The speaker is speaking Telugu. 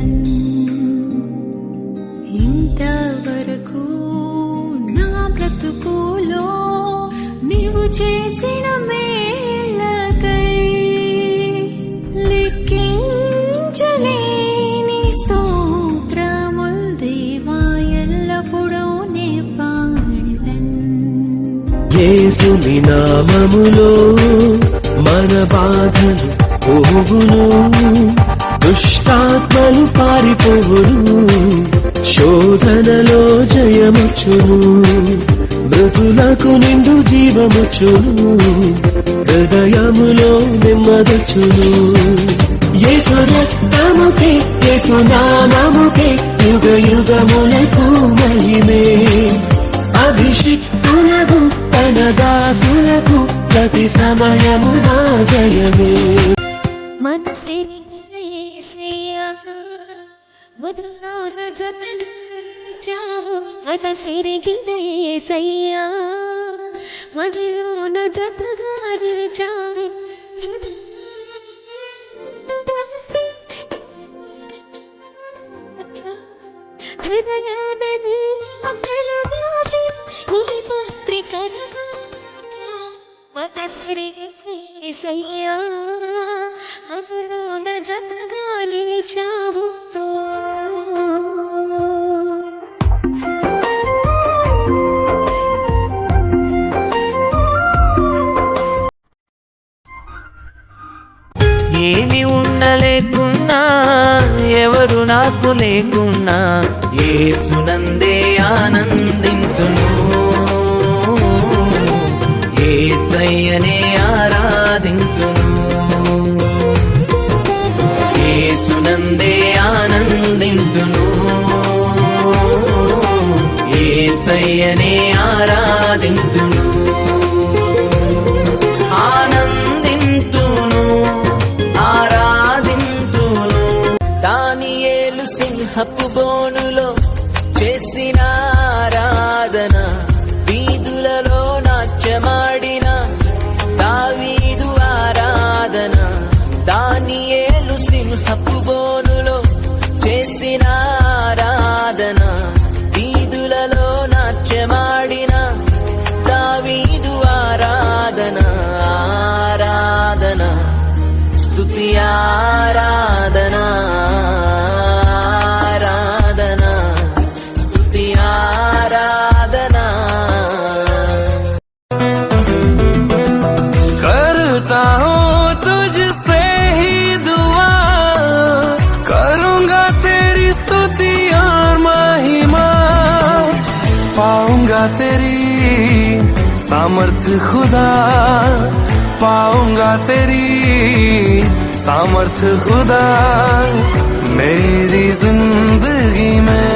తన్ ఇంతవరకు నా బ్రతుకులో నీవు చేసిన మేళ్ళకై లెక్కించలేని స్తోత్రముల్ దేవా ఎల్లప్పుడూ నే పాడెదన్. యేసుని నామములో మన బాధలు పోవును, దుష్టాత్మలు పారిపోవును, శోధనలో జయముచ్చును, మృతులకు నిండు జీవముచ్చును, హృదయములో నెమ్మదొచ్చును. యేసు రక్తముకే యేసు నామముకే యుగ యుగములకు మహిమే. అభిషిక్తులకు తన దాసులకు ప్రతి సమయము నా జయమే. మన యేసయ్యా వదలాన జతదాచావు, మన తిరిగిన యేసయ్యా వదలాన జతదాచావు. హృదయానని అక్కలవాసి ఈ పత్రికరగా మన తిరిగిన యేసయ్యా అందులోన జతగా నిలిచావు. ఏమి ఉండలేకున్నా ఎవరు నాకు లేకున్నా యేసునందే ఆనందింతును, యేసయ్యనే ఆరాధింతును, యేసునందే ఆనందింతును, యేసయ్యనే ఆరాధింతును, ఆనందింతును, ఆరాధింతును. దానియేలు సింహపు బోనులో చేసిన ఆరాధన, వీధులలో నాట్యమాడిన దావీదు ఆరాధన, దానియేలు సింహపు బోనులో చేసిన ఆరాధన, వీధులలో నాట్యమాడిన దావీదు ఆరాధన, ఆరాధన స్తుతి ఆరాధన, ఆరాధన స్తుతి ఆరాధన. करता हूँ तुझसे ही दुआ, करूँगा तेरी स्तुति और महिमा, पाऊंगा तेरी सामर्थ्य खुदा, पाऊंगा तेरी सामर्थ्य खुदा मेरी जिंदगी में।